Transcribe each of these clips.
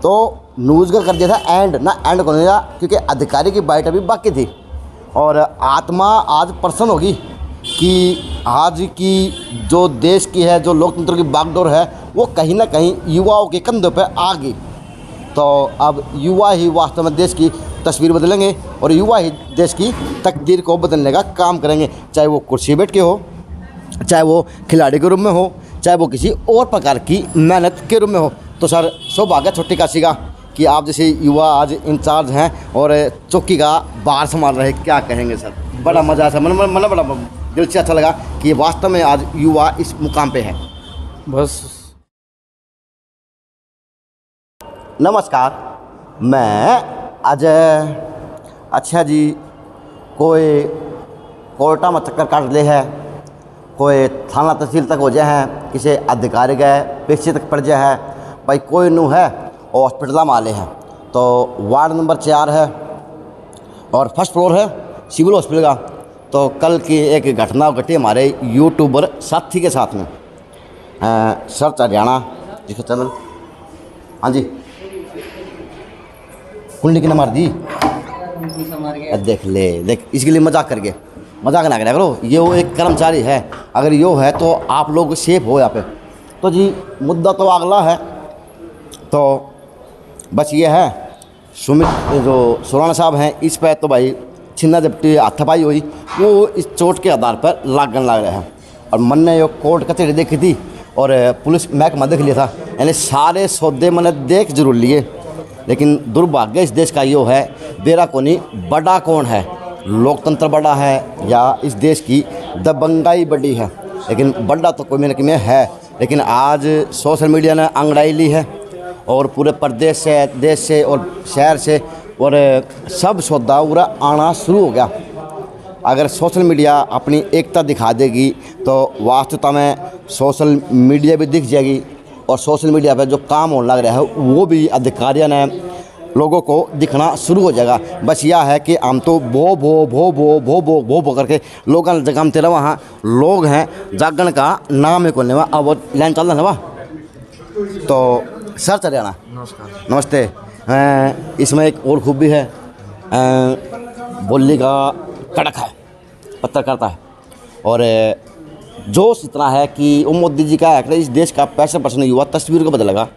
तो न्यूज़ का कर दिया था एंड ना, एंड को नहीं था क्योंकि अधिकारी की बाइट अभी बाकी थी। और आत्मा आज प्रसन्न होगी कि आज की जो देश की है, जो लोकतंत्र की बागडोर है, वो कहीं ना कहीं युवाओं के कंधों पर आ गई। तो अब युवा ही वास्तव में देश की तस्वीर बदलेंगे और युवा ही देश की तकदीर को बदलने का काम करेंगे, चाहे वो कुर्सी बैठ के हो, चाहे वो खिलाड़ी के रूप में हो, चाहे वो किसी और प्रकार की मेहनत के रूप में हो। तो सर सौभाग्य छोटी काशी का कि आप जैसे युवा आज इंचार्ज हैं और चौकी का बाहर संभाल रहे, क्या कहेंगे सर? बड़ा मज़ा आया, मन बड़ा दिल से अच्छा लगा कि वास्तव में आज युवा इस मुकाम पे है। बस नमस्कार, मैं अजय। अच्छा जी, कोई कोर्टा में चक्कर काट ले है, कोई थाना तहसील तक हो जाए हैं, किसी अधिकारी गए पेशी तक पड़ जाए है, भाई कोई नू है और हॉस्पिटल में आले हैं। तो वार्ड नंबर 4 है और फर्स्ट फ्लोर है सिविल हॉस्पिटल का। तो कल की एक घटना घटी हमारे यूट्यूबर साथी के साथ में, सर्च हरियाणा जिसका चैनल। हाँ जी, कुंडली की न मार दी, देख ले, देख इसके लिए मजाक करके, मजाक ना करा करो। ये वो एक कर्मचारी है, अगर यो है तो आप लोग सेफ हो यहाँ पे। तो जी मुद्दा तो अगला है, तो बस ये है सुमित जो सुराना साहब हैं, इस पर तो भाई छिन्ना जबटी हाथापाई हुई, वो इस चोट के आधार पर लागन लग रहे हैं। और मन ने यो कोर्ट कचहरी देखी थी और पुलिस महकमा देख लिया था, यानी सारे सौदे मैंने देख जरूर लिए, लेकिन दुर्भाग्य इस देश का यो है, बेरा कोनी बड़ा कौन है, लोकतंत्र बड़ा है या इस देश की दबंगाई बड़ी है। लेकिन बड़ा तो कोई मेरे में है, लेकिन आज सोशल मीडिया ने अंगड़ाई ली है और पूरे प्रदेश से, देश से और शहर से और सब सौदा पूरा आना शुरू हो गया। अगर सोशल मीडिया अपनी एकता दिखा देगी तो वास्तविकता में सोशल मीडिया भी दिख जाएगी और सोशल मीडिया पर जो काम होने लग रहा है वो भी अधिकारियों ने लोगों को दिखना शुरू हो जाएगा। बस यह है कि हम तो भो भो भो भो भो भो भो भो करके लोग जगमते रहे, वहाँ लोग हैं जागरण का नाम है खोलने में। अब वो लाइन चल रहा है। तो सर चल जाना, नमस्कार। नमस्ते। इसमें एक और खूबी है, बोलने का कड़क है, पत्रकारिता है और जोश इतना है कि वो मोदी जी का है कि इस देश का 65% युवा तस्वीर को बदलेगा।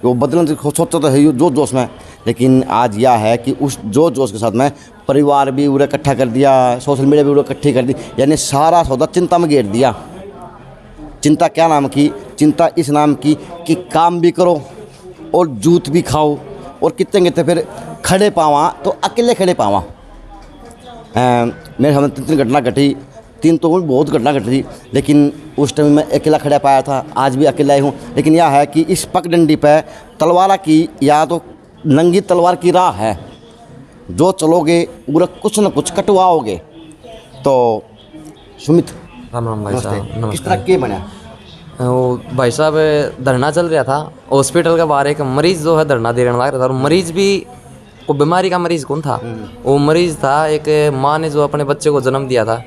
वो बदलने की सोचता तो है जो जोश में, लेकिन आज यह है कि उस जोश के साथ में परिवार भी पूरा इकट्ठा कर दिया, सोशल मीडिया भी पूरा इकट्ठी कर दी, यानी सारा सौदा चिंता में घेर दिया। चिंता क्या नाम की? चिंता इस नाम की कि काम भी करो और जूत भी खाओ और कितने फिर खड़े पावा तो अकेले खड़े पावा। मेरे सामने 3 घटना घटी, 3 तो बहुत घटना घटी थी, लेकिन उस टाइम मैं अकेला खड़ा पाया था, आज भी अकेला ही हूँ। लेकिन यह है कि इस पगडंडी पे तलवार की या तो नंगी तलवार की राह है, जो चलोगे पूरा कुछ न कुछ कटवाओगे। तो सुमित राम राम भाई साहब, किस नमस्कार। तरह के बना? वो भाई साहब धरना चल रहा था हॉस्पिटल के बाहर, एक मरीज जो है धरना दे रहा था और मरीज भी वो बीमारी का मरीज कौन था, वो मरीज था एक माँ ने जो अपने बच्चे को जन्म दिया था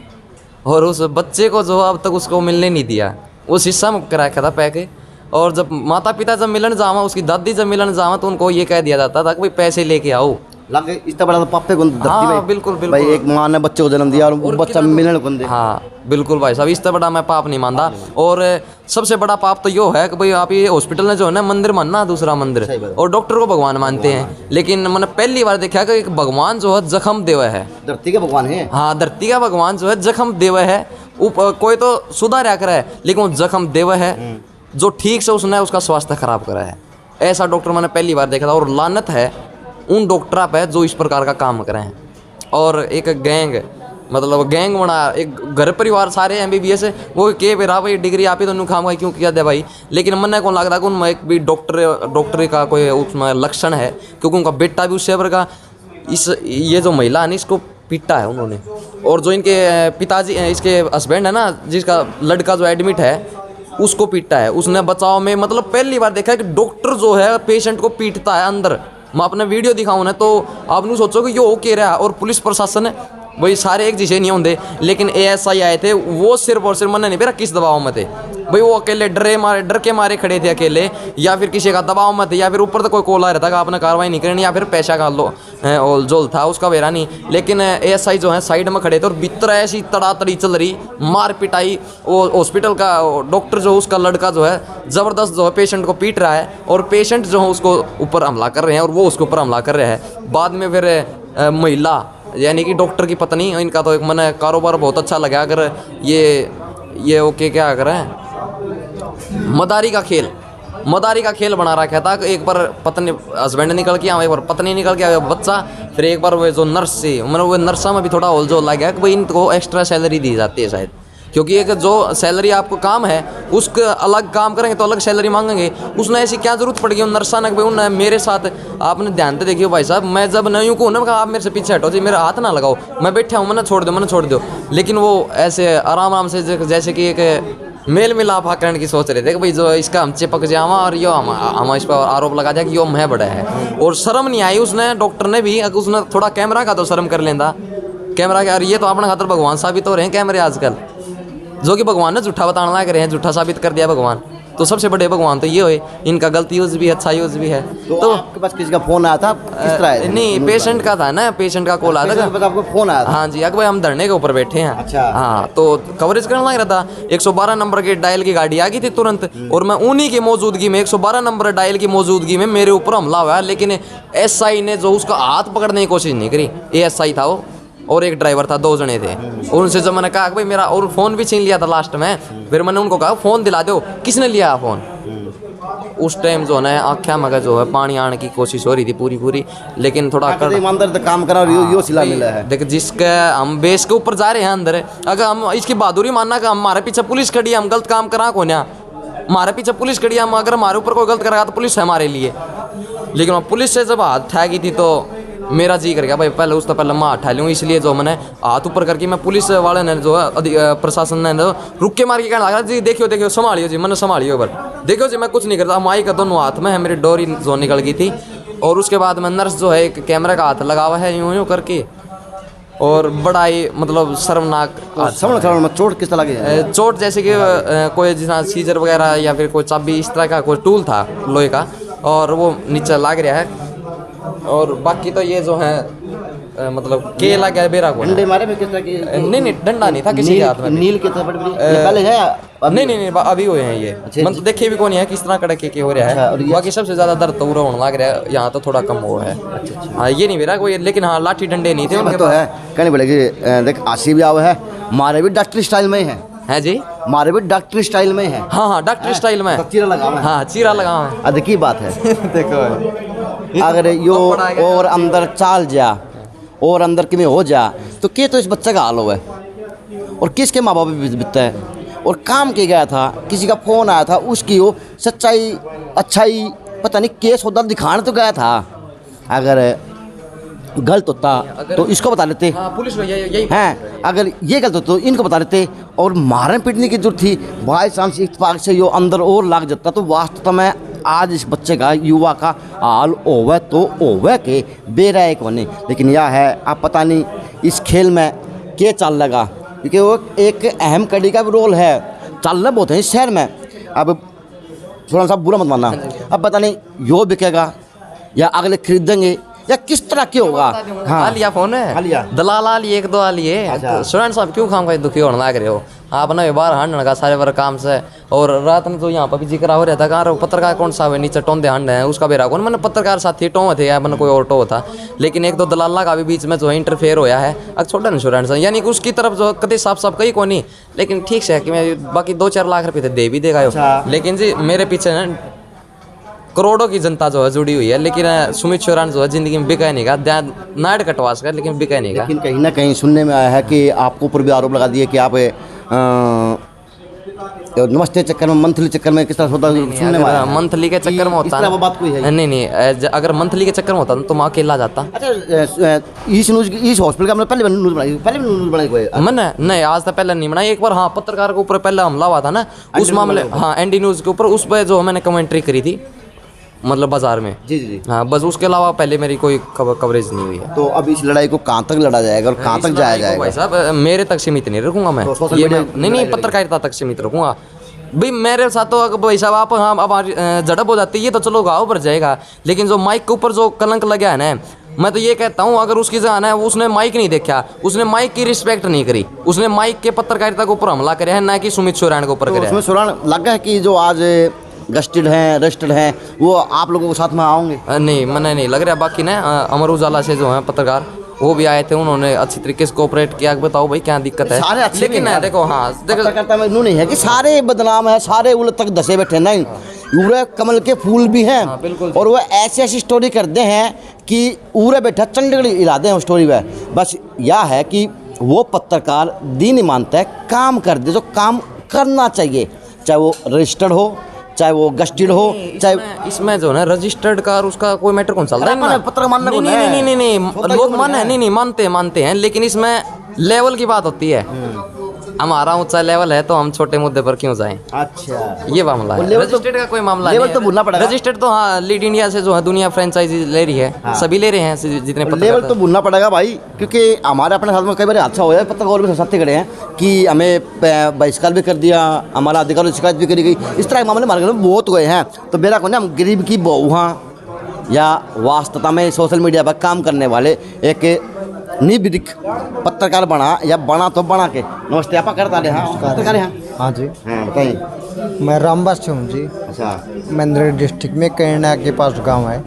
और उस बच्चे को जो अब तक उसको मिलने नहीं दिया, वो शीशा में करा रखा था पैके। और जब माता पिता जब मिलन जावा, उसकी दादी जब मिलन जावा, तो उनको ये कह दिया जाता था कि भाई पैसे लेके आओ। लगे इतना बड़ा तो पापे को हाँ बिल्कुल बिल्कुल भाई, एक माँ ने बच्चे को जन्म दिया और बच्चा मिलने को दे। हाँ बिल्कुल भाई साहब, इससे बड़ा मैं पाप नहीं मानता। और सबसे बड़ा पाप तो यो है कि भाई आप ये हॉस्पिटल में जो है ना मंदिर मानना दूसरा मंदिर, और डॉक्टर को भगवान मानते हैं। लेकिन मैंने पहली बार देखा कि एक भगवान जो है जख्म देवा है, धरती का भगवान है। हाँ धरती का भगवान जो है जख्म देवा है। कोई तो सुधार करा है, लेकिन वो जख्म देवा है जो ठीक से उसने उसका स्वास्थ्य खराब करा है। ऐसा डॉक्टर मैंने पहली बार देखा था। और लानत है उन डॉक्टर पे जो इस प्रकार का काम कर रहे हैं। और एक गैंग, मतलब गैंग बना, एक घर परिवार सारे MBBS है, वो के रहा भाई डिग्री आप ही तो खाम क्यों किया दे भाई। लेकिन मन को लग रहा कि उनमें एक भी डॉक्टरी का कोई उसमें लक्षण है, क्योंकि उनका बेटा भी उस सेवर का ये जो महिला है ना इसको पीटा है उन्होंने। और जो इनके पिताजी इसके हस्बैंड है ना, जिसका लड़का जो एडमिट है उसको पीटा है उसने बचाव में। मतलब पहली बार देखा है कि डॉक्टर जो है पेशेंट को पीटता है अंदर। मैं अपना वीडियो दिखाऊँ ना तो आप नहीं सोचो कि ये हो के रहा। और पुलिस प्रशासन है वही सारे एक जैसे नहीं होंगे, लेकिन ASI आए थे, वो सिर्फ और सिर्फ मन नहीं पेरा किस दबाव में थे, भाई वो अकेले डर के मारे खड़े थे अकेले, या फिर किसी का दबाव मत, या फिर ऊपर तो कोई कॉल आ रहा था कि आपने कार्रवाई नहीं करनी, या फिर पैसा का लो ओल जोल था उसका वेरा नहीं। लेकिन एएसआई जो है साइड में खड़े थे और भीतर ऐसी तड़ातड़ी चल रही, मार पिटाई। वो हॉस्पिटल का डॉक्टर जो उसका लड़का जो है ज़बरदस्त जो है पेशेंट को पीट रहा है, और पेशेंट जो है उसको ऊपर हमला कर रहे हैं और वो उसके ऊपर हमला कर रहे हैं। बाद में फिर महिला यानी कि डॉक्टर की पत्नी, इनका तो एक मन कारोबार बहुत अच्छा लगा। अगर ये ओके क्या कर रहे हैं, मदारी का खेल बना रखा था। एक बार पत्नी हस्बैंड निकल के, एक बार पत्नी निकल के, बच्चा, फिर एक बार वो जो नर्स थी, मतलब वो नर्सा में भी थोड़ा होल जोल लग गया कि भाई इनको एक्स्ट्रा सैलरी दी जाती है शायद, क्योंकि एक जो सैलरी आपको काम है उसके अलग काम करेंगे तो अलग सैलरी मांगेंगे। उसने ऐसी क्या जरूरत पड़ गई उन नर्सा ने, भाई उन मेरे साथ आपने ध्यान से देखियो भाई साहब, मैं जब नहीं हूँ ना कहा आप मेरे से पीछे हटो जी, मेरा हाथ ना लगाओ, मैं बैठा हूँ, मैंने छोड़ दो। लेकिन वो ऐसे आराम से जैसे कि एक मेल मिलाप करने की सोच रहे थे कि भाई जो इसका हम चिपक जावा और यो हम इस पर आरोप लगा दिया कि यो मैं बड़ा है। और शर्म नहीं आई उसने, डॉक्टर ने भी, अगर उसने थोड़ा कैमरा का तो शर्म कर लेंदा, कैमरा का। और ये तो अपने खातर भगवान साबित हो रहे हैं कैमरे आजकल, जो कि भगवान ने झूठा बताना लग रहे हैं, झूठा साबित कर दिया भगवान। तो सबसे बड़े भगवान तो ये हुए, इनका गलती यूज़ भी है, अच्छा यूज़ भी है। तो आपके पास किसी का फोन आया था, किस तरह आया था? नहीं, पेशेंट का था ना, पेशेंट का कॉल आया था, आपको फोन आया था? हाँ जी, अगर भाई हम धरने के ऊपर बैठे हैं। अच्छा। हाँ, तो कवरेज करने लग रहा था, 112 नंबर के डायल की गाड़ी आ गई थी तुरंत, और मैं उन्हीं की मौजूदगी में 112 नंबर डायल की मौजूदगी में मेरे ऊपर हमला हुआ। लेकिन एसआई ने जो उसका हाथ पकड़ने की कोशिश नहीं करी, एएसआई था वो और एक ड्राइवर था, 2 जने थे। और उनसे जब मैंने कहा कि भाई मेरा, और फ़ोन भी छीन लिया था लास्ट में, फिर मैंने उनको कहा फ़ोन दिला दो। किसने लिया फ़ोन? उस टाइम जो है ना आँखें मगर जो है पानी आने की कोशिश हो रही थी पूरी, लेकिन थोड़ा ईमानदार तो काम करा, यो सिला मिला है। देख, जिसके हम बेस के ऊपर जा रहे हैं अंदर, अगर हम इसकी बहादुरी मानना कि हमारे पीछे पुलिस खड़ी है, हम गलत काम करा को ना, हमारे पीछे पुलिस खड़ी है, हम अगर हमारे ऊपर कोई गलत करेगा तो पुलिस है हमारे लिए। लेकिन पुलिस से जब हाथ उठा गई थी तो मेरा जी कर गया भाई पहले उससे पहले मैं उठा लूँ, इसलिए जो मैंने हाथ ऊपर करके, मैं पुलिस वाले ने जो है प्रशासन ने रुक के मार के कहना लगा जी देखियो संभालियो जी, मैंने संभालियो बर, देखियो जी मैं कुछ नहीं करता। माई का दोनों हाथ में है, मेरी डोरी जो निकल गई थी। और उसके बाद में नर्स जो है एक कैमरा का हाथ लगा हुआ है यूँ करके, और बड़ा ही मतलब शर्मनाक। चोट किस तरह की? चोट जैसे कि कोई जितना सीजर वगैरह या फिर कोई चाबी इस तरह का कोई टूल था लोहे का, और वो नीचे लग रहा है। और बाकी तो ये जो है मतलब के लग गया बेरा को। डंडे मारे में किस तरह की? नहीं डंडा नहीं था किसी के हाथ में। नील के तरफ पहले है? नहीं अभी हुए हैं ये, मतलब देखे भी कौन है किस तरह कड़क के हो रहा है। बाकी सबसे ज्यादा दर्द तो होने लग रहा है, यहाँ तो थोड़ा कम हुआ है। हाँ, ये नहीं मेरा कोई, लेकिन हाँ लाठी डंडे नहीं थे उनके। तो है कहने पड़ेगी, देख आशी भी आवे है, मारे भी डॉक्टर स्टाइल में है जी, मारे भी डॉक्टर स्टाइल में है। हाँ डॉक्टर स्टाइल में चीरा लगा है। हाँ चीरा लगा है। अधिक की बात है। देखो अगर यो और अंदर चाल जा और अंदर किमें हो जा तो क्या तो इस बच्चे का हाल हुआ है, और किसके माँ बाप भी बीतता है, और काम के गया था, किसी का फ़ोन आया था, उसकी वो सच्चाई अच्छाई पता नहीं केस होता दिखाने तो गया था। अगर गलत होता तो इसको बता देते। हाँ, पुलिस में यही हैं, अगर ये गलत होता तो इनको बता देते। और मारने पीटने की जरूरत थी, भाई चांस इत्तेफाक से यो अंदर और लाग जाता तो वास्तव में आज इस बच्चे का, युवा का हाल ओवे तो ओवे के बेरा एक बने। लेकिन यह है आप पता नहीं इस खेल में क्या चल लगा, क्योंकि वो एक अहम कड़ी का भी रोल है। चल रहा बहुत है इस शहर में। अब थोड़ा सा बुरा मत मानना, अब पता नहीं यो बिकेगा या अगले खरीदेंगे या किस तरह के होगा। हाँ लिया फोन है, दलाल आ लिए, 1-2 आ लिए। स्टूडेंट साहब क्यों खाम का दुखी होने लग रहे हो आप ना, बाहर हांडने का सारे बार काम से। और रात में तो यहाँ पर भी जिक्र हो रहा था, कहाँ पत्रकार कौन सा है नीचे टोंदे हांडे हैं, उसका बेरा कौन, मैंने पत्रकार साथी टों थे या मैंने कोई और टो था। लेकिन 1-2 दलाला का भी बीच में जो है इंटरफेयर होया है। अब छोटा इंश्योरेंस यानी कि उसकी तरफ जो कभी साफ कहीं को नहीं, लेकिन ठीक से कि मैं बाकी 2-4 लाख रुपये दे भी देगा। लेकिन जी मेरे पीछे ना करोड़ों की जनता जो है जुड़ी हुई है, लेकिन सुमित चौहान जो है जिंदगी में बिका नहीं का, नाइट कटवास का, लेकिन बिका नहीं का। लेकिन कहीं ना कहीं सुनने में आया है कि आपको ऊपर भी आरोप लगा दिए कि आप नमस्ते चक्कर में, मंथली चक्कर में किस तरह होता है? सुनने में आया मंथली के चक्कर में होता है वो बात कोई है? नहीं अगर मंथली के चक्कर में होता तो मैं अकेला जाता। अच्छा, इस न्यूज़ इस हॉस्पिटल का हमने पहले न्यूज़ बनाई कोई? मैंने नहीं, आज तक पहले नहीं बनाई। एक बार हाँ पत्रकार के ऊपर पहले हमला हुआ था ना, उस मामले, हाँ एनडी न्यूज़ के ऊपर, उस पर जो मैंने कमेंट्री करी थी, मतलब बाजार में। जी। हाँ बस, उसके अलावा पहले मेरी कोई कवरेज नहीं हुई है। तो अब इस लड़ाई को कहाँ तक लड़ा जाएगा और कहाँ तक जाया जाएगा? भाई साहब मेरे तक सीमित नहीं रखूंगा मैं, ये नहीं पत्रकारिता तक सीमित रखूंगा। भाई मेरे साथ तो अगर भाई साहब आप हाँ अब झड़प हो जाती है, ये तो चलो घाव भर जाएगा, लेकिन जो माइक के ऊपर जो कलंक लगा है ना, मैं तो ये कहता हूँ अगर उसकी जगह ना उसने माइक नहीं देखा, उसने माइक की रिस्पेक्ट नहीं करी, उसने माइक के पत्रकारिता के ऊपर हमला करे है, ना कि सुमित सोरान के ऊपर करे उसमें है। सुरान लगा है कि जो आज गस्टेड हैं रजिस्टर्ड हैं वो आप लोगों के साथ में आओगे? नहीं मैंने नहीं लग रहा। बाकी ना अमर उजाला से जो है पत्रकार वो भी आए थे, उन्होंने अच्छी तरीके से कोऑपरेट किया। बताओ भाई क्या दिक्कत है? सारे अच्छे लेकिन नहीं हैं। देखो हाँ देखो पत्रकारिता में यूँ नहीं है कि सारे बदनाम है, सारे उल तक धसे बैठे, नहीं, पूरे कमल के फूल भी हैं। हाँ, बिल्कुल। और वो ऐसी ऐसी स्टोरी करते हैं कि पूरे बैठा चंडीगढ़ इरादे हैं उस स्टोरी में। बस यह है कि वो पत्रकार दीन मानता है, काम कर दे जो काम करना चाहिए, चाहे वो रजिस्टर्ड हो, चाहे वो गस्टेड हो, चाहे इसमें जो है ना रजिस्टर्ड का और उसका कोई मैटर कौन चलता है ना? पत्र मानना नहीं कौन नहीं है? नहीं नहीं नहीं छोटा लोग क्यों माने है? नहीं नहीं मानते हैं, लेकिन इसमें लेवल की बात होती है। हमारा ऊंचा लेवल है तो हम छोटे मुद्दे पर क्यों जाएं? अच्छा, ये मामला वो है। लेवल तो- रजिस्टर्ड का कोई मामला लेवल नहीं तो भूलना पड़ेगा। रजिस्टर्ड तो हाँ लीड इंडिया से जो है दुनिया फ्रेंचाइजी ले रही है, सभी ले रहे हैं जितने लेवल पत्रकार तो भूलना पड़ेगा भाई, क्योंकि हमारे अपने साथ में कई बार हादसा हो है, पत्रकार भी साथी खड़े हैं कि हमें बहिष्कार भी कर दिया, हमारा अधिकारों की शिकायत भी करी गई, इस तरह के मामले हमारे घर में बहुत हुए हैं। तो मेरा कौन है, हम गरीब की बहुआ या वास्तवता में सोशल मीडिया पर काम करने वाले एक निबरिक पत्रकार बना या बना तो बना के। नमस्ते, आप करता रहे? हाँ पत्रकार हैं। हाँ जी, हाँ बताइए। मैं रामबास से हूँ जी। अच्छा। महेंद्र डिस्ट्रिक्ट में कैरना के पास गांव है,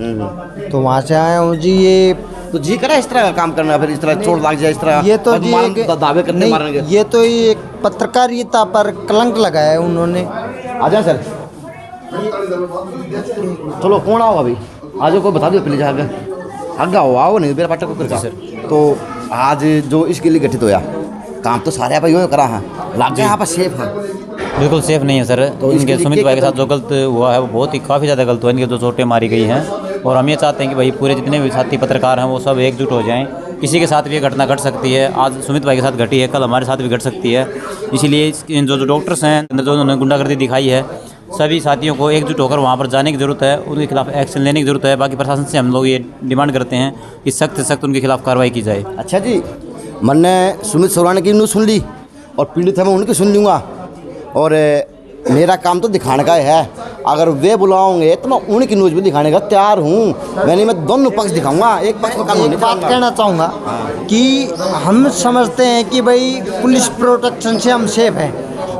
तो वहाँ से आया हूँ जी। ये तो जी करा इस तरह का काम करना, फिर इस तरह चोट लग जाए, इस तरह ये तो जी दावे करने नहीं, मारेंगे? ये तो ये एक पत्रकारिता पर कलंक लगाया है उन्होंने। आ जाए सर, चलो कौन आओ अभी, आ जाओ, कोई बता दो प्लीज, आगे आगे आओ नहीं मेरा पाठक को कर सर। तो आज जो इसके लिए गठित होया, काम तो सारे भाई करा है, लागे यहाँ पर सेफ है? बिल्कुल सेफ नहीं है सर। तो इसके इनके लिए सुमित क्या भाई के साथ जो गलत हुआ है वो बहुत ही काफ़ी ज़्यादा गलत हुआ है। इनके जो चोटें मारी गई हैं, और हम ये चाहते हैं कि भाई पूरे जितने भी साथी पत्रकार हैं वो सब एकजुट हो जाएं। किसी के साथ भी ये घटना घट सकती है, आज सुमित भाई के साथ घटी है, कल हमारे साथ भी घट सकती है। इसीलिए जो डॉक्टर्स हैं जो उन्होंने गुंडागर्दी दिखाई है, सभी साथियों को एकजुट होकर वहाँ पर जाने की ज़रूरत है, उनके खिलाफ एक्शन लेने की ज़रूरत है। बाकी प्रशासन से हम लोग ये डिमांड करते हैं कि सख्त से सख्त उनके खिलाफ कार्रवाई की जाए। अच्छा जी, मैंने सुमित सोरान की न्यूज़ सुन ली और पीड़ित है मैं उनकी सुन लूँगा, और मेरा काम तो दिखाने का है। अगर वे बुलाओगे तो मैं उनकी न्यूज़ भी दिखाने का तैयार हूँ। मैं दोनों पक्ष दिखाऊंगा, एक पक्ष में काम नहीं एक बात करूंगा। कहना चाहूँगा कि हम समझते हैं कि भाई पुलिस प्रोटेक्शन से हम सेफ हैं,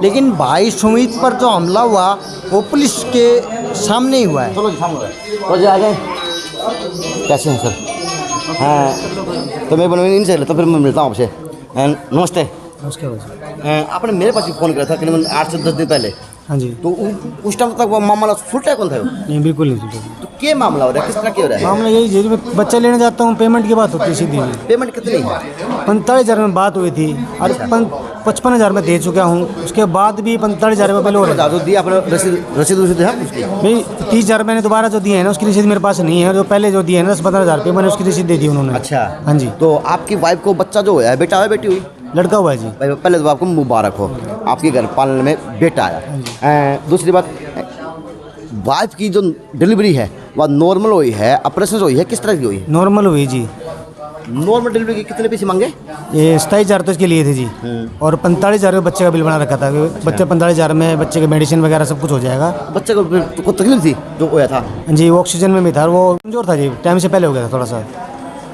लेकिन भाई सुमित पर जो हमला हुआ वो पुलिस के सामने ही हुआ है। चलो जी सामने तो जी आ जाए। कैसे हैं सर? हाँ, तो मैं बन इनसे तो फिर मैं मिलता हूँ आपसे। नमस्ते। आपने मेरे पास ही फ़ोन किया था करीबन 8 से 10 दिन पहले। हाँ जी। तो उस टाइम तक वो मामला फुलटा कौन था? नहीं बिल्कुल नहीं। तो क्या मामला हो रहा है, किस तरह क्या हो रहा है? मामला यही है, मैं बच्चा लेने जाता हूँ, पेमेंट की बात होती है सीधी। पेमेंट कितनी है? 45,000 में बात हुई थी और 55,000 में दे चुका हूँ, उसके बाद भी 45,000 रुपये पहले हो रहा है। जो दिया आपने रसीद है उसकी? भाई 30,000 मैंने दोबारा जो दिए हैं ना उसकी रसीद मेरे पास नहीं है, जो पहले जो दिए हैं ना 10-15,000 रुपये मैंने उसकी रसीद दे दी उन्होंने। अच्छा। हाँ जी। तो आपकी वाइफ को बच्चा जो है, बेटा है बेटी हुई? लड़का हुआ है जी। भाई पहले तो आपको मुबारक हो, आपके घर पालने में बेटा आया। दूसरी बात, वाइफ की जो डिलीवरी है वह नॉर्मल हुई है, ऑपरेशन हुई है, किस तरह की हुई है? नॉर्मल हुई जी। नॉर्मल डिलीवरी के कितने पैसे मांगे? ये 27,000 तो इसके लिए थे जी, और 45,000 रुपये बच्चे का बिल बना रखा था। बच्चे 45,000 में बच्चे के मेडिसिन वगैरह सब कुछ हो जाएगा। बच्चे को तकलीफ थी जो होया था? जी, वो ऑक्सीजन में भी था, वो कमजोर था जी, टाइम से पहले हो गया था थोड़ा सा।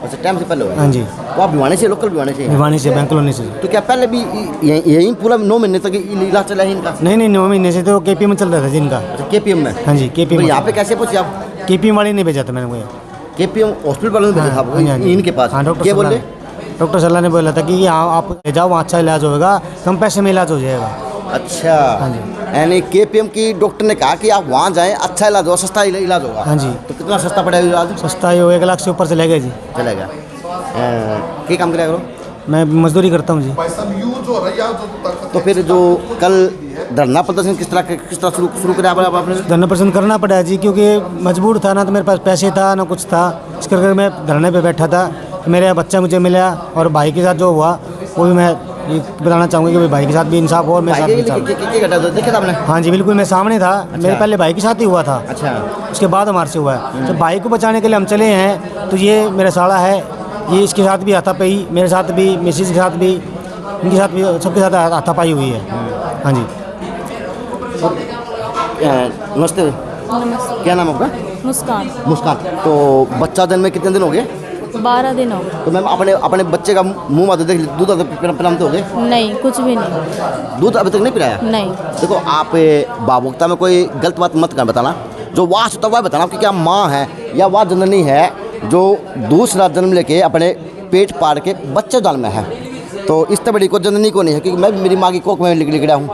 अच्छा, टाइम से पहले हुआ? हाँ जी। तो आप भिवानी से, लोकल भिवानी से? भिवानी से, बैंक कॉलोनी से। तो क्या पहले भी यहीं पूरा 9 महीने तक इलाज चला है इनका? नहीं नहीं, 9 महीने से तो KPM में चल रहा था जिनका। अच्छा, KPM में? हाँ जी, तो KPM में। यहाँ पे कैसे पहुँचे आप? KPM वाले नहीं भेजा था मैंने मुझे। KPM हॉस्पिटल वालों ने भेजा था हाँ जी, हाँ जी। इनके पास? हाँ, डॉक्टर क्या बोल सल्ला रहे? डॉक्टर सल्ला ने बोला था कि यहाँ आप ले जाओ, वहाँ अच्छा इलाज होगा, कम पैसे में इलाज हो जाएगा। अच्छा। हाँ जी। यानी KPM की डॉक्टर ने कहा कि आप वहाँ जाएं, अच्छा इलाज होगा, सस्ता इलाज होगा। हाँ जी। तो कितना सस्ता पड़ेगा इलाज? सस्ता ही हो, 1 लाख से ऊपर चले गए जी। चलेगा। क्या काम करेगा करो? मैं मजदूरी करता हूँ जी। तो फिर जो कल धरना प्रदर्शन किस तरह शुरू करा आपने? धरना प्रदर्शन करना पड़ा जी, क्योंकि मजबूर था ना, तो मेरे पास पैसे था ना कुछ था, इस करके मैं धरने पे बैठा था। मेरा बच्चा मुझे मिला, और भाई के साथ जो हुआ वो भी मैं ये बताना चाहूँगा कि भाई के साथ भी इंसाफ हो और मेरे साथ भी इंसाफ। देखा था आपने? हाँ जी बिल्कुल, मैं सामने था। मेरे पहले भाई के साथ ही हुआ था। अच्छा। उसके बाद हमारे से हुआ है। जब भाई को बचाने के लिए हम चले हैं, तो ये मेरा साला है, ये इसके साथ भी हाथापाई, मेरे साथ भी, मिसेज के साथ भी, इनके साथ भी, सबके साथ हाथापाई हुई है। हाँ जी। नमस्ते, नमस्ते। क्या नाम है आपका? मुस्कान। मुस्कान। तो बच्चा जन्मे कितने दिन हो गए? 12 दिन हो गए। तो मैम अपने अपने बच्चे का मुंह माते देख दूध पिलाते हो गए? नहीं, कुछ भी नहीं। दूध अभी तक नहीं पिलाया? नहीं। देखो आप भावुकता में कोई गलत बात मत कर बताना, जो वास्तव होता है वह बताना कि क्या माँ है या वह जननी है जो दूसरा जन्म लेके अपने पेट पार के बच्चे जन्म है। तो इस तरह बड़ी को जननी को नहीं है, क्योंकि मैं मेरी माँ की कोख में लिखड़ा हूँ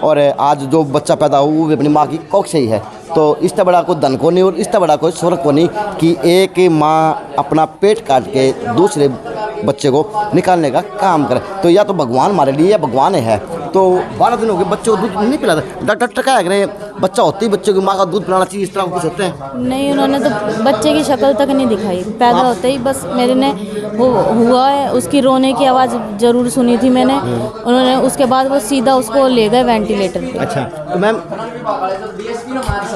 और आज जो बच्चा पैदा हुआ वो भी अपनी माँ की कोख से ही है। तो इस तरह बड़ा कोई धन को नहीं और इस तरह बड़ा कोई स्वर्ग को नहीं कि एक माँ अपना पेट काट के दूसरे बच्चे को निकालने का काम करे। तो या तो भगवान हमारे लिए या भगवान है। तो 12 दिन हो गए बच्चे को दूध नहीं पिलाता। डॉक्टर क्या कह रहे हैं, बच्चा होते ही बच्चे को माँ का दूध पिलाना चाहिए, इस तरह कुछ होते हैं? नहीं, उन्होंने तो बच्चे की शक्ल तक नहीं दिखाई, पैदा होते ही बस मेरे ने वो हुआ है, उसकी रोने की आवाज़ ज़रूर सुनी थी मैंने। उन्होंने उसके बाद वो सीधा उसको ले गए वेंटिलेटर पे। अच्छा, तो मैम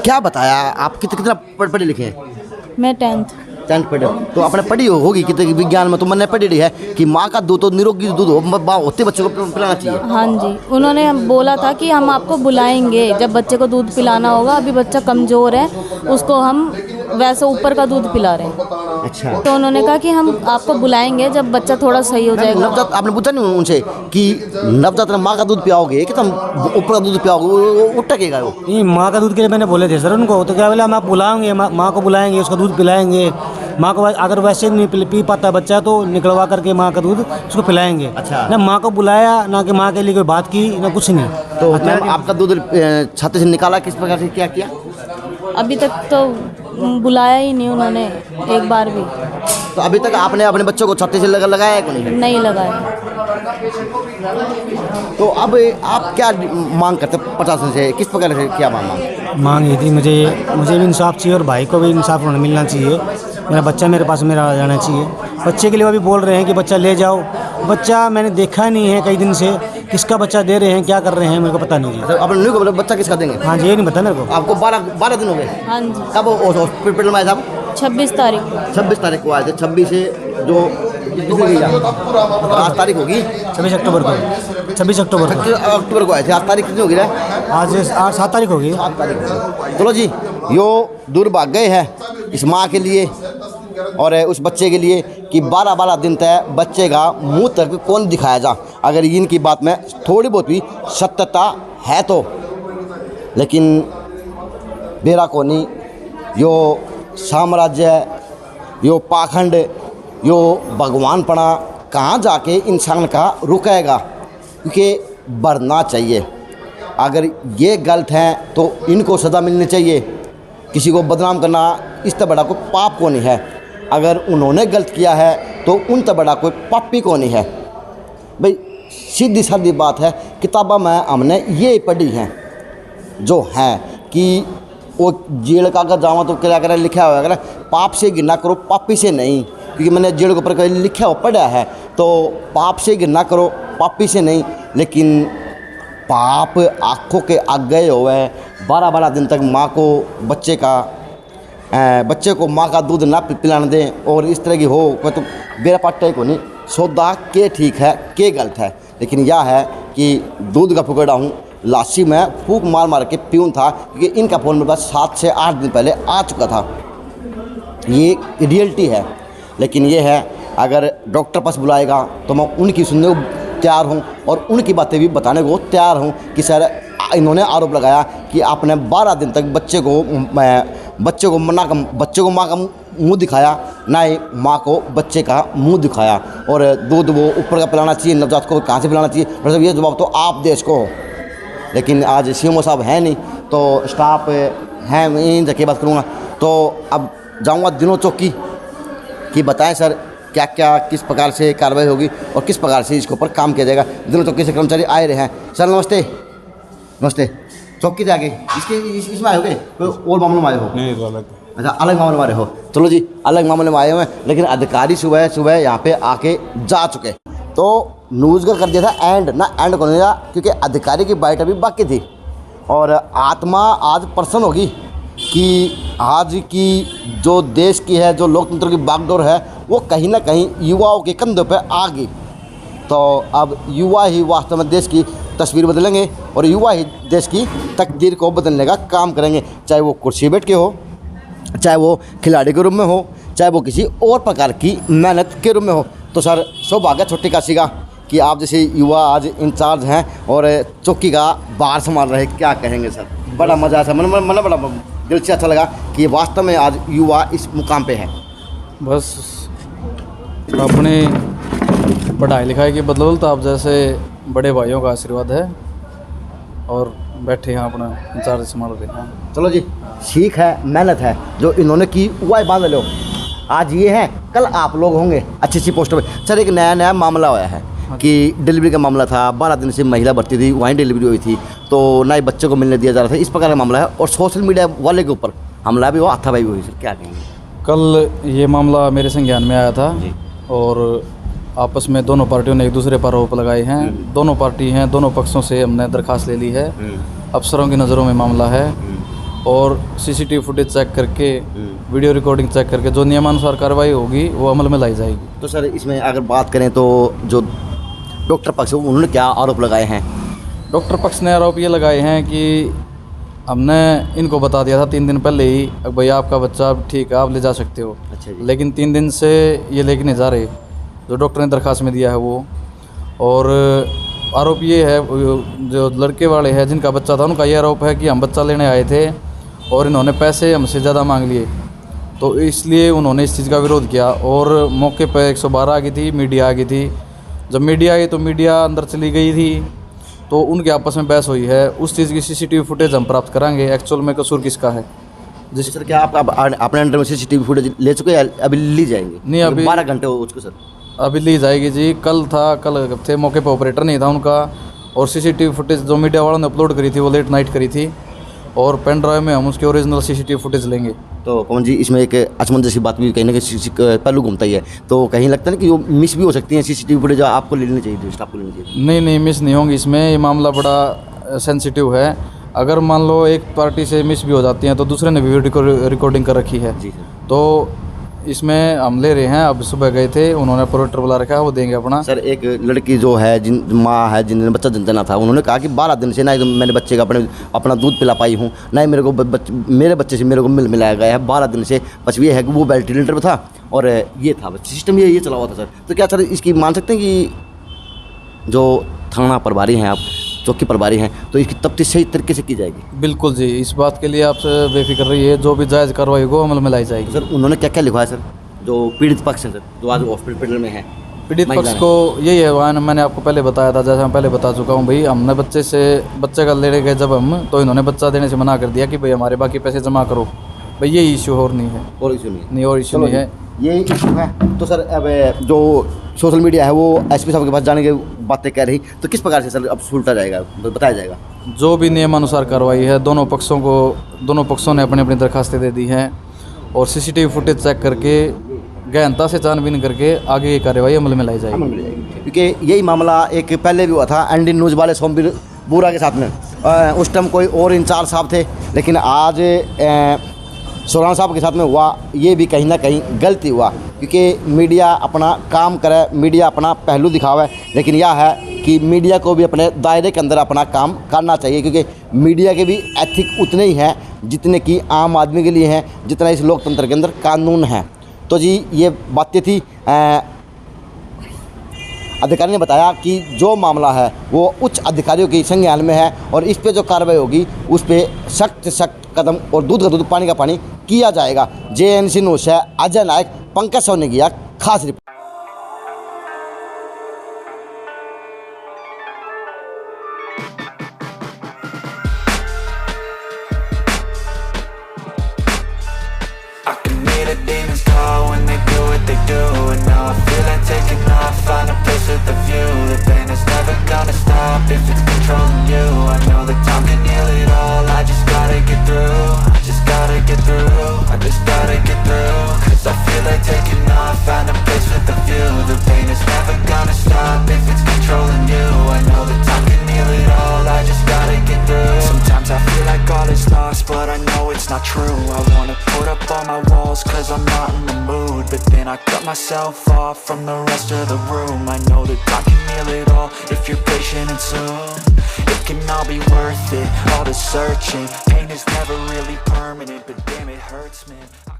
क्या बताया आप कितना पढ़े लिखे हैं? मैं 10th। 10th पढ़े, तो आपने पढ़ी होगी कितने विज्ञान में, तो मैंने पढ़ी रही है कि माँ का दूध तो निरोगी दूध हो, होते बच्चे को पिलाना चाहिए। हाँ जी, उन्होंने बोला था कि हम आपको बुलाएंगे जब बच्चे को दूध पिलाना होगा, अभी बच्चा कमज़ोर है, उसको हम वैसे ऊपर का दूध पिला रहे हैं। अच्छा, तो उन्होंने कहा कि हम आपको बुलाएंगे जब बच्चा थोड़ा सही हो जाएगा। नवजात आपने पूछा नहीं उनसे कि नवजात माँ का दूध पियाओगे कि तुम ऊपर का दूध पियाओगे, वो टकेगा वो? नहीं, माँ का दूध के लिए मैंने बोले थे सर उनको, तो क्या बोला हम आप बुलाएंगे, माँ को बुलाएंगे, उसका दूध पिलाएंगे। माँ को अगर वैसे नहीं पी पाता बच्चा तो निकलवा करके माँ का दूध उसको पिलाएंगे। अच्छा। ना माँ को बुलाया ना कि माँ के लिए कोई बात की ना कुछ नहीं। तो मैम आपका दूध छाते से निकाला किस प्रकार से, क्या किया? अभी तक तो बुलाया ही नहीं उन्होंने एक बार भी। तो अभी तक आपने अपने बच्चों को छाते से लगाया है कि नहीं? नहीं लगाया। तो अब आप क्या मांग करते प्रशासन से, किस प्रकार से क्या मांग ये थी, मुझे भी इंसाफ चाहिए और भाई को भी इंसाफ मिलना चाहिए। मेरा बच्चा मेरे पास मेरा आ जाना चाहिए। बच्चे के लिए अभी बोल रहे हैं कि बच्चा ले जाओ, बच्चा मैंने देखा नहीं है कई दिन से, किसका बच्चा दे रहे हैं क्या कर रहे हैं मेरे को पता नहीं है। आप नहीं को बच्चा किसका देंगे? हाँ जी, ये नहीं पता मेरे को। आपको 12 दिन हो गए? हाँ जी। कब हॉस्पिटल में आए थे आप? 26 तारीख को। 26 तारीख को आए थे। 26 से जो आज तारीख होगी 26 अक्टूबर को। 26 अक्टूबर को आए थे। आज तारीख कितनी होगी? आज 7 तारीख होगी। 7 तारीख। चलो जी, यो दूर भाग गए हैं इस माँ के लिए और उस बच्चे के लिए कि 12 दिन तक बच्चे का मुंह तक कौन दिखाया जा। अगर इनकी बात में थोड़ी बहुत भी सत्यता है तो, लेकिन बेरा कोनी यो साम्राज्य, यो पाखंड, यो भगवानपना कहाँ जाके इंसान का रुकेगा, क्योंकि बढ़ना चाहिए। अगर ये गलत हैं तो इनको सज़ा मिलनी चाहिए। किसी को बदनाम करना इस तरह बड़ा कोई पाप को नहीं है। अगर उन्होंने गलत किया है तो उन तरह बड़ा कोई पापी को नहीं है। भाई सीधी सादी बात है, किताबों में हमने ये पढ़ी हैं जो हैं कि वो जेल का अगर जावा तो क्या करें, लिखा हुआ है पाप से गिरना करो पापी से नहीं, क्योंकि मैंने जेल के ऊपर लिखा हुआ पढ़ा है। तो पाप से गिरना करो पापी से नहीं, लेकिन पाप आँखों के आगे हुए 12 दिन तक माँ को बच्चे को माँ का दूध ना पिलाने दें और इस तरह की हो तो बेरा पाटे को नहीं सौदा के ठीक है के गलत है। लेकिन यह है कि दूध का फुकड़ा हूँ, लाशी में फूक मार मार के पीऊँ था, क्योंकि इनका फ़ोन मेरे पास 7 से 8 दिन पहले आ चुका था। ये रियलिटी है। लेकिन ये है, अगर डॉक्टर पास बुलाएगा तो मैं उनकी सुनने को तैयार हूँ और उनकी बातें भी बताने को तैयार हूँ कि सर इन्होंने आरोप लगाया कि आपने 12 दिन तक बच्चे को माँ का मुंह दिखाया, ना ही माँ को बच्चे का मुंह दिखाया, और दूध वो ऊपर का पिलाना चाहिए, नवजात को कहाँ से पिलाना चाहिए, मतलब ये जवाब तो आप देश को हो। लेकिन आज सीएमओ साहब है नहीं तो स्टाफ हैं, मैं इन जगह बात करूँगा। तो अब जाऊँगा दिनों चौकी कि बताएं सर क्या क्या किस प्रकार से कार्रवाई होगी और किस प्रकार से इसके ऊपर काम किया जाएगा। दिनों चौकी से कर्मचारी आए रहे हैं। सर नमस्ते। नमस्ते। चौकी से आगे इसमें आए हो गए, कोई और मामलों में आए हो? नहीं, अच्छा अलग मामले में आए हो। चलो जी, अलग मामले में आए हुए हैं, लेकिन अधिकारी सुबह यहाँ पे आके जा चुके। तो न्यूज़ का कर दिया था एंड को नहीं था, क्योंकि अधिकारी की बाइट अभी बाकी थी। और आत्मा आज प्रसन्न होगी कि आज की जो देश की है, जो लोकतंत्र की बागडोर है, वो कहीं ना कहीं युवाओं के कंधों पर आ गई। तो अब युवा ही वास्तव में देश की तस्वीर बदलेंगे और युवा ही देश की तकदीर को बदलने का काम करेंगे, चाहे वो कुर्सी बैठ के हो, चाहे वो खिलाड़ी के रूप में हो, चाहे वो किसी और प्रकार की मेहनत के रूप में हो। तो सर सौभाग्य छोटी काशी का कि आप जैसे युवा आज इंचार्ज हैं और चौकी का बाहर संभाल रहे, क्या कहेंगे सर? बड़ा मज़ा आया, मन बड़ा दिल से अच्छा लगा कि वास्तव में आज युवा इस मुकाम पे है। बस अपनी पढ़ाई लिखाई की बदौलत आप जैसे बड़े भाइयों का आशीर्वाद है और बैठे हैं अपना इंचार्ज संभाल रहे हैं। चलो जी, सीख है, मेहनत है जो इन्होंने की, वह बांध लो। आज ये है, कल आप लोग होंगे अच्छी अच्छी पोस्टों पे। सर एक नया मामला आया है कि डिलीवरी का मामला था, 12 दिन से महिला भर्ती थी, वहीं डिलीवरी हुई थी, तो ना ही बच्चे को मिलने दिया जा रहा था, इस प्रकार का मामला है और सोशल मीडिया वाले के ऊपर हमला भी हुआ, हाथापाई भी हुई। सर क्या कहेंगे? कल ये मामला मेरे संज्ञान में आया था और आपस में दोनों पार्टियों ने एक दूसरे पर आरोप लगाए हैं। दोनों पार्टी हैं, दोनों पक्षों से हमने दरखास्त ले ली है। अफसरों की नज़रों में मामला है और सीसीटीवी फुटेज चेक करके, वीडियो रिकॉर्डिंग चेक करके जो नियमानुसार कार्रवाई होगी वो अमल में लाई जाएगी। तो सर इसमें अगर बात करें तो जो डॉक्टर पक्ष है उन्होंने क्या आरोप लगाए हैं? डॉक्टर पक्ष ने आरोप ये लगाए हैं कि हमने इनको बता दिया था 3 दिन पहले ही, भैया आपका बच्चा ठीक है, आप ले जा सकते हो। अच्छा जी। लेकिन 3 दिन से ये लेके नहीं जा रहे, जो डॉक्टर ने दरखास्त में दिया है वो। और आरोप ये है, जो लड़के वाले हैं जिनका बच्चा था उनका ये आरोप है कि हम बच्चा लेने आए थे और इन्होंने पैसे हमसे ज़्यादा मांग लिए, तो इसलिए उन्होंने इस चीज़ का विरोध किया। और मौके पर 112 आ गई थी, मीडिया आ गई थी। जब मीडिया आई तो मीडिया अंदर चली गई थी, तो उनके आपस में बहस हुई है। उस चीज़ की सीसीटीवी फुटेज हम प्राप्त कराएंगे, एक्चुअल में कसूर किसका है। जैसे सर क्या आप अपने अंडर में सीसीटीवी फुटेज ले चुके हैं, अभी ली जाएंगे? नहीं, अभी 12 घंटे हो चुके सर। अभी ली जाएगी जी। कल थे मौके पर ऑपरेटर नहीं था उनका, और सीसीटीवी फुटेज जो मीडिया वालों ने अपलोड करी थी वो लेट नाइट करी थी, और पेन ड्राइव में हम उसके ओरिजिनल सीसीटीवी फुटेज लेंगे। तो पवन जी इसमें एक अचमंजस की बात भी कहीं ना कहीं पहलू घूमता ही है, तो कहीं लगता है ना कि वो मिस भी हो सकती है सीसीटीवी फुटेज, आपको ले लेनी चाहिए, स्टाफ को लेनी चाहिए। नहीं, मिस नहीं होंगी इसमें। ये मामला बड़ा सेंसिटिव है। अगर मान लो एक पार्टी से मिस भी हो जाती हैं तो दूसरे ने वीडियो रिकॉर्डिंग कर रखी है जी सर। तो इसमें हम ले रहे हैं। अब सुबह गए थे, उन्होंने प्रोडक्टर बुला रखा है, वो देंगे अपना। सर एक लड़की जो है, जिन माँ है जिन्होंने बच्चा जन्मा था, उन्होंने कहा कि 12 दिन से ना ही मैंने बच्चे का अपना दूध पिला पाई हूँ, ना ही मेरे को मेरे बच्चे से मेरे को मिलाया गया है 12 दिन से। बस ये है कि वो वेंटिलेटर पर था और ये था सिस्टम, ये चला हुआ था सर। तो क्या सर इसकी मान सकते हैं कि जो थाना प्रभारी हैं आप, चौकी प्रभारी हैं, तो इसकी तफ्तीश सही तरीके से की जाएगी? बिल्कुल जी, इस बात के लिए आपसे बेफिक्र रहिए, जो भी जायज़ कार्रवाई को अमल में लाई जाएगी। सर उन्होंने क्या क्या लिखवाया सर, जो पीड़ित पक्ष है सर, जो आज हॉस्पिटल में है? पीड़ित पक्ष को यही है, मैंने आपको पहले बताया था, जैसे मैं पहले बता चुका हूँ भाई, हमने बच्चे का लेने गए जब हम, तो इन्होंने बच्चा देने से मना कर दिया कि भाई हमारे बाकी पैसे जमा करो। भाई ये इशू और नहीं है, और इशू नहीं, और इशू नहीं है, ये इशू है। तो सर अब जो सोशल मीडिया है वो एसपी साहब के पास जाने की बातें कह रही, तो किस प्रकार से सर अब सुलटा जाएगा, बताया जाएगा? जो भी नियमानुसार कार्रवाई है, दोनों पक्षों ने अपनी अपनी दरखास्तें दे दी हैं और सीसीटीवी फुटेज चेक करके गहनता से छानबीन करके आगे ये कार्रवाई अमल में लाई जाएगी। क्योंकि यही मामला एक पहले भी हुआ था एनडी न्यूज़ वाले सोमवीर बोरा के साथ में। उस टाइम कोई और इंचार्ज साहब थे, लेकिन आज सोरान साहब के साथ में हुआ, ये भी कहीं ना कहीं गलती हुआ, क्योंकि मीडिया अपना काम करे, मीडिया अपना पहलू दिखावे, लेकिन यह है कि मीडिया को भी अपने दायरे के अंदर अपना काम करना चाहिए, क्योंकि मीडिया के भी एथिक उतने ही हैं जितने कि आम आदमी के लिए हैं, जितना इस लोकतंत्र के अंदर कानून है। तो जी ये बातें थी। अधिकारी ने बताया कि जो मामला है वो उच्च अधिकारियों की संज्ञान में है और इस पे जो कार्रवाई होगी उस पे सख्त से सख्त कदम और दूध का दूध पानी का पानी किया जाएगा। JNC न्यूज़ से अजय नायक, पंकज सोनी ने किया खास report. If it's controlling you, I know that time can heal it all. I just gotta get through, I just gotta get through, I just gotta get through. Cause I feel like taking off, find a place for cause I'm not in the mood. But then I cut myself off from the rest of the room. I know that I can heal it all if you're patient and soon it can all be worth it, all the searching. Pain is never really permanent, but damn it hurts, man.